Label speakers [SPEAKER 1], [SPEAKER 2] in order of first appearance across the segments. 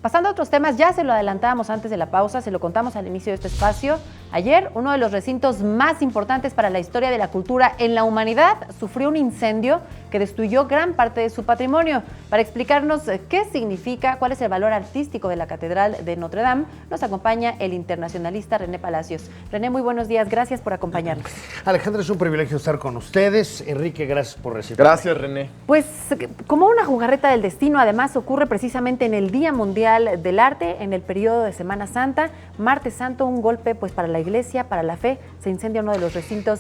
[SPEAKER 1] Pasando a otros temas, ya se lo adelantábamos antes de la pausa, se lo contamos al inicio de este espacio. Ayer, uno de los recintos más importantes para la historia de la cultura en la humanidad sufrió un incendio que destruyó gran parte de su patrimonio. Para explicarnos qué significa, cuál es el valor artístico de la Catedral de Notre Dame, nos acompaña el internacionalista René Palacios. René, muy buenos días, gracias por acompañarnos.
[SPEAKER 2] Alejandra, es un privilegio estar con ustedes. Enrique, gracias por recibirme.
[SPEAKER 3] Gracias, René.
[SPEAKER 1] Pues como una jugarreta del destino, además ocurre precisamente en el Día Mundial del Arte, en el periodo de Semana Santa, Martes Santo, un golpe pues para la iglesia, para la fe, se incendia uno de los recintos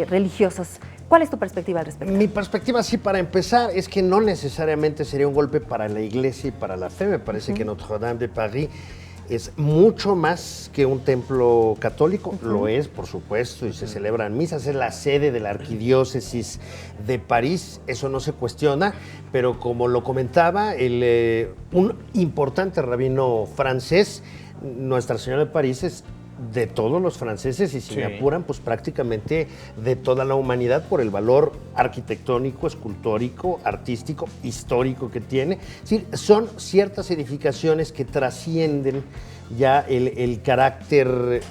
[SPEAKER 1] religiosos. ¿Cuál es tu perspectiva al respecto?
[SPEAKER 2] Mi perspectiva, sí, para empezar, es que no necesariamente sería un golpe para la iglesia y para la fe. Me parece que Notre Dame de Paris es mucho más que un templo católico, lo es, por supuesto, y se celebran misas, es la sede de la arquidiócesis de París, eso no se cuestiona, pero como lo comentaba un importante rabino francés, Nuestra Señora de París es de todos los franceses y si me apuran, pues prácticamente de toda la humanidad por el valor arquitectónico, escultórico, artístico, histórico que tiene. Sí, son ciertas edificaciones que trascienden ya el carácter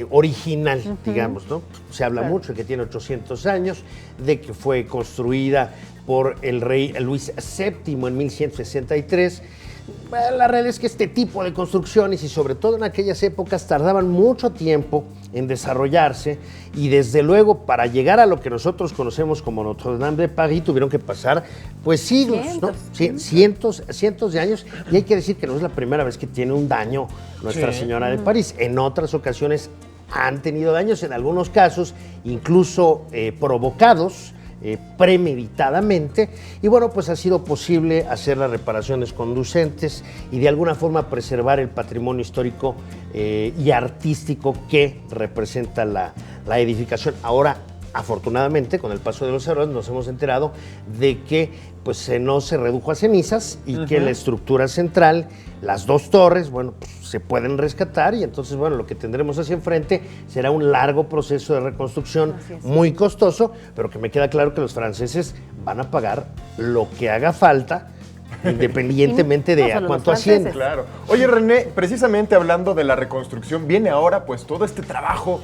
[SPEAKER 2] original, digamos, ¿no? Se habla mucho de que tiene 800 años, de que fue construida por el rey Luis VII en 1163. La realidad es que este tipo de construcciones, y sobre todo en aquellas épocas, tardaban mucho tiempo en desarrollarse y desde luego para llegar a lo que nosotros conocemos como Notre Dame de Paris tuvieron que pasar pues siglos, cientos de años, y hay que decir que no es la primera vez que tiene un daño Nuestra Señora de París. En otras ocasiones han tenido daños, en algunos casos incluso provocados premeditadamente, y bueno, pues ha sido posible hacer las reparaciones conducentes y de alguna forma preservar el patrimonio histórico y artístico que representa la edificación. Ahora, afortunadamente, con el paso de los años nos hemos enterado de que pues no se redujo a cenizas y que la estructura central, las dos torres, bueno, pues, se pueden rescatar, y entonces, bueno, lo que tendremos hacia enfrente será un largo proceso de reconstrucción muy costoso, pero que me queda claro que los franceses van a pagar lo que haga falta, independientemente de a cuánto asciende.
[SPEAKER 3] Claro. Oye, René, precisamente hablando de la reconstrucción, viene ahora pues todo este trabajo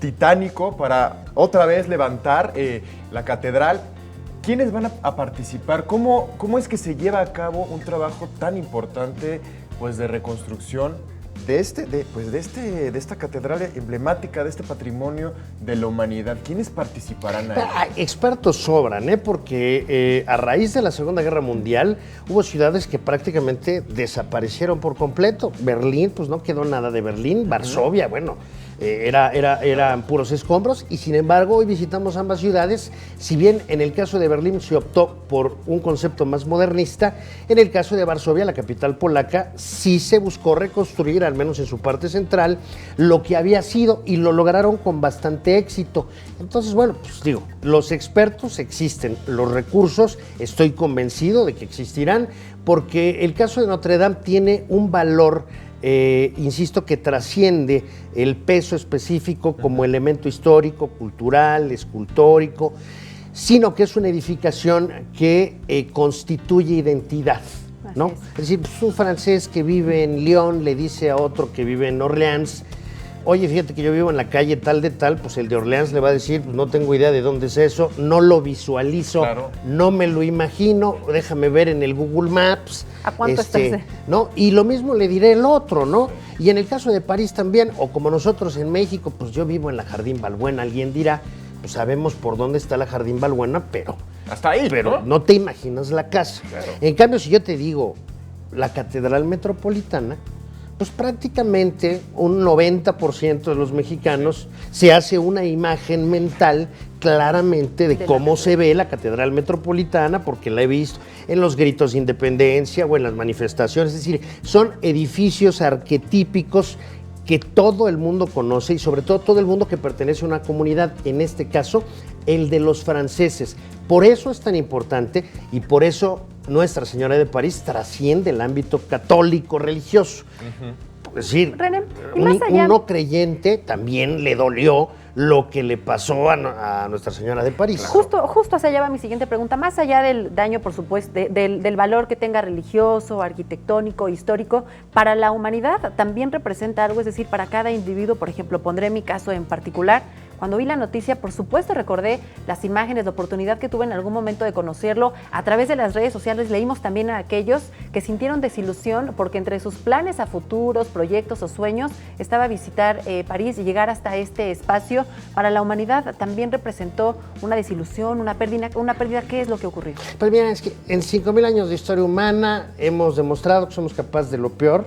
[SPEAKER 3] titánico para otra vez levantar la catedral. ¿Quiénes van a participar? ¿Cómo es que se lleva a cabo un trabajo tan importante pues de reconstrucción de esta catedral emblemática, de este patrimonio de la humanidad? ¿Quiénes participarán ahí?
[SPEAKER 2] Expertos sobran, porque a raíz de la Segunda Guerra Mundial hubo ciudades que prácticamente desaparecieron por completo. Berlín, pues no quedó nada de Berlín. Varsovia, bueno, eran puros escombros, y sin embargo hoy visitamos ambas ciudades. Si bien en el caso de Berlín se optó por un concepto más modernista, en el caso de Varsovia, la capital polaca, sí se buscó reconstruir, al menos en su parte central, lo que había sido, y lo lograron con bastante éxito. Entonces, bueno, pues digo, los expertos existen, los recursos estoy convencido de que existirán, porque el caso de Notre Dame tiene un valor insisto, que trasciende el peso específico como elemento histórico, cultural, escultórico, sino que es una edificación que constituye identidad, ¿no? Es decir, pues un francés que vive en Lyon le dice a otro que vive en Orleans: oye, fíjate que yo vivo en la calle tal de tal, pues el de Orleans le va a decir: pues no tengo idea de dónde es eso, no lo visualizo, no me lo imagino, déjame ver en el Google Maps.
[SPEAKER 1] ¿A cuánto estás?
[SPEAKER 2] ¿No? Y lo mismo le diré el otro, ¿no? Y en el caso de París también, o como nosotros en México, pues yo vivo en la Jardín Balbuena, alguien dirá: pues sabemos por dónde está la Jardín Balbuena, pero
[SPEAKER 3] hasta ahí,
[SPEAKER 2] pero no te imaginas la casa. Claro. En cambio, si yo te digo la Catedral Metropolitana, pues prácticamente un 90% de los mexicanos se hace una imagen mental claramente de cómo se ve la Catedral Metropolitana, porque la he visto en los gritos de independencia o en las manifestaciones. Es decir, son edificios arquetípicos que todo el mundo conoce, y sobre todo el mundo que pertenece a una comunidad, en este caso el de los franceses. Por eso es tan importante, y por eso Nuestra Señora de París trasciende el ámbito católico religioso. Es decir,
[SPEAKER 1] René, y
[SPEAKER 2] un,
[SPEAKER 1] más allá...
[SPEAKER 2] un no creyente también le dolió lo que le pasó a Nuestra Señora de París.
[SPEAKER 1] Justo hacia allá va mi siguiente pregunta. Más allá del daño, por supuesto, del valor que tenga religioso, arquitectónico, histórico, para la humanidad también representa algo, es decir, para cada individuo. Por ejemplo, pondré mi caso en particular. Cuando vi la noticia, por supuesto, recordé las imágenes, la oportunidad que tuve en algún momento de conocerlo. A través de las redes sociales leímos también a aquellos que sintieron desilusión porque entre sus planes a futuros, proyectos o sueños estaba visitar París y llegar hasta este espacio. Para la humanidad también representó una desilusión, una pérdida. ¿Qué es lo que ocurrió?
[SPEAKER 2] Pues bien, es que en 5,000 años de historia humana hemos demostrado que somos capaces de lo peor,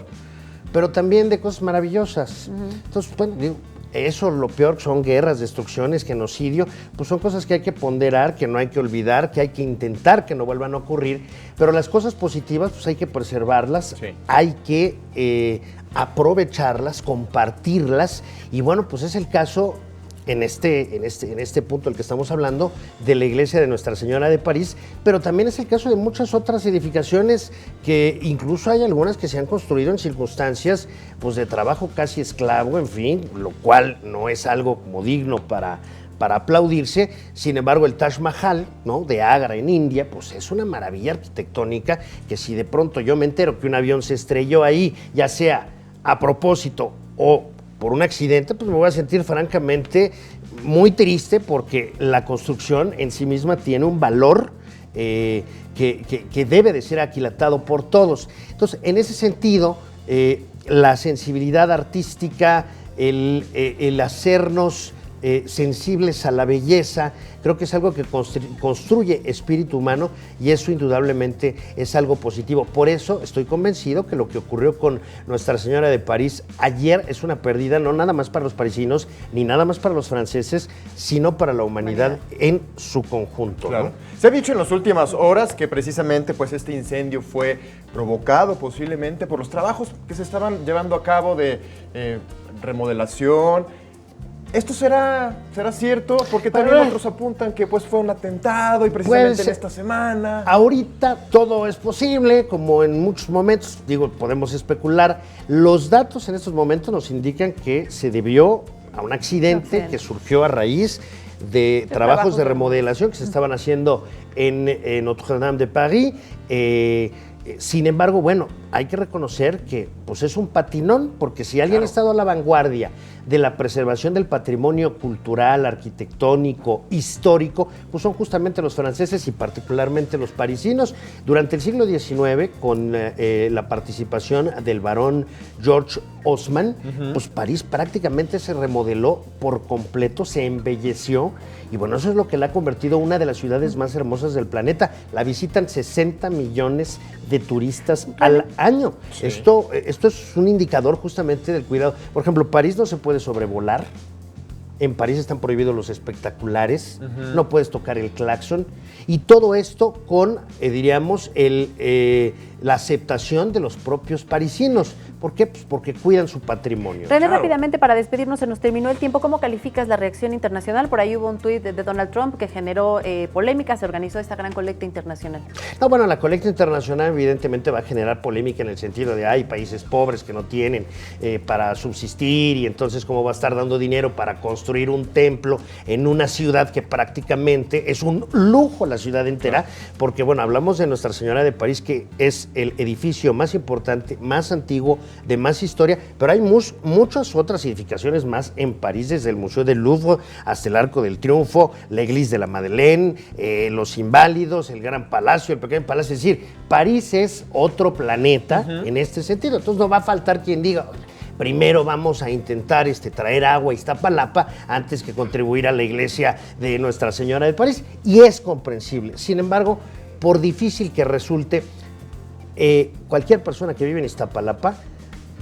[SPEAKER 2] pero también de cosas maravillosas. Entonces, bueno, digo, eso, lo peor, son guerras, destrucciones, genocidio, pues son cosas que hay que ponderar, que no hay que olvidar, que hay que intentar que no vuelvan a ocurrir, pero las cosas positivas, pues hay que preservarlas, sí. Hay que aprovecharlas, compartirlas, y bueno, pues es el caso en este punto del que estamos hablando, de la iglesia de Nuestra Señora de París, pero también es el caso de muchas otras edificaciones que incluso hay algunas que se han construido en circunstancias pues de trabajo casi esclavo, en fin, lo cual no es algo como digno para aplaudirse. Sin embargo, el Taj Mahal, ¿no?, de Agra en India, pues es una maravilla arquitectónica que si de pronto yo me entero que un avión se estrelló ahí, ya sea a propósito o por un accidente, pues me voy a sentir francamente muy triste porque la construcción en sí misma tiene un valor que debe de ser aquilatado por todos. Entonces, en ese sentido, la sensibilidad artística, el hacernos sensibles a la belleza, creo que es algo que construye espíritu humano y eso indudablemente es algo positivo. Por eso estoy convencido que lo que ocurrió con Nuestra Señora de París ayer es una pérdida no nada más para los parisinos ni nada más para los franceses, sino para la humanidad en su conjunto.
[SPEAKER 3] Claro.
[SPEAKER 2] ¿No?
[SPEAKER 3] Se ha dicho en las últimas horas que precisamente pues, este incendio fue provocado posiblemente por los trabajos que se estaban llevando a cabo de remodelación. ¿Esto será cierto? Porque también otros apuntan que pues, fue un atentado y precisamente en esta semana.
[SPEAKER 2] Ahorita todo es posible, como en muchos momentos, digo, podemos especular. Los datos en estos momentos nos indican que se debió a un accidente que surgió a raíz de trabajos de remodelación que se estaban haciendo en Notre-Dame de París. Sin embargo, bueno, hay que reconocer que pues es un patinón, porque si alguien ha estado a la vanguardia de la preservación del patrimonio cultural, arquitectónico, histórico, pues son justamente los franceses y particularmente los parisinos. Durante el siglo XIX, con la participación del barón George Haussmann, pues París prácticamente se remodeló por completo, se embelleció, y bueno, eso es lo que la ha convertido en una de las ciudades más hermosas del planeta. La visitan 60 millones de turistas al año. Sí. Esto es un indicador justamente del cuidado. Por ejemplo, París no se puede sobrevolar. En París están prohibidos los espectaculares, no puedes tocar el claxon, y todo esto con, diríamos, la aceptación de los propios parisinos. ¿Por qué? Pues porque cuidan su patrimonio.
[SPEAKER 1] René, rápidamente, para despedirnos, se nos terminó el tiempo. ¿Cómo calificas la reacción internacional? Por ahí hubo un tuit de Donald Trump que generó polémica, se organizó esta gran colecta internacional.
[SPEAKER 2] No, bueno, la colecta internacional evidentemente va a generar polémica en el sentido de hay países pobres que no tienen para subsistir, y entonces cómo va a estar dando dinero para construir un templo en una ciudad que prácticamente es un lujo la ciudad entera, porque bueno, hablamos de Nuestra Señora de París, que es el edificio más importante, más antiguo, de más historia, pero hay muchas otras edificaciones más en París, desde el Museo del Louvre hasta el Arco del Triunfo, la Église de la Madeleine, los Inválidos, el Gran Palacio, el Pequeño Palacio. Es decir, París es otro planeta en este sentido. Entonces no va a faltar quien diga, primero vamos a intentar traer agua a Iztapalapa antes que contribuir a la iglesia de Nuestra Señora de París, y es comprensible. Sin embargo, por difícil que resulte, cualquier persona que vive en Iztapalapa,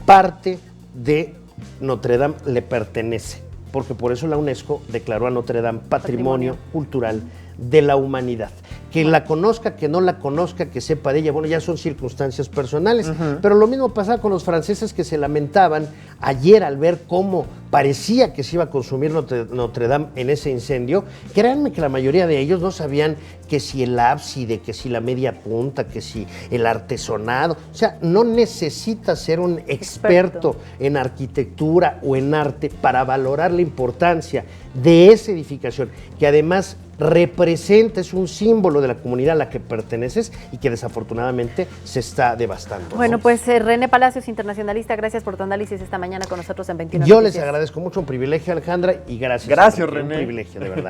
[SPEAKER 2] parte de Notre Dame le pertenece, porque por eso la UNESCO declaró a Notre Dame Patrimonio Cultural de la humanidad. Que la conozca, que no la conozca, que sepa de ella, bueno, ya son circunstancias personales. Pero lo mismo pasaba con los franceses que se lamentaban ayer al ver cómo parecía que se iba a consumir Notre Dame en ese incendio. Créanme que la mayoría de ellos no sabían que si el ábside, que si la media punta, que si el artesonado. O sea, no necesitas ser un experto en arquitectura o en arte para valorar la importancia de esa edificación, que además representa, es un símbolo de la comunidad a la que perteneces y que desafortunadamente se está devastando.
[SPEAKER 1] Bueno,
[SPEAKER 2] ¿no?
[SPEAKER 1] pues René Palacios, internacionalista, gracias por tu análisis esta mañana con nosotros en 21
[SPEAKER 2] Yo
[SPEAKER 1] Noticias.
[SPEAKER 2] les agradezco mucho, un privilegio, Alejandra, y gracias.
[SPEAKER 3] Gracias,
[SPEAKER 2] Un
[SPEAKER 3] René.
[SPEAKER 2] privilegio, de verdad.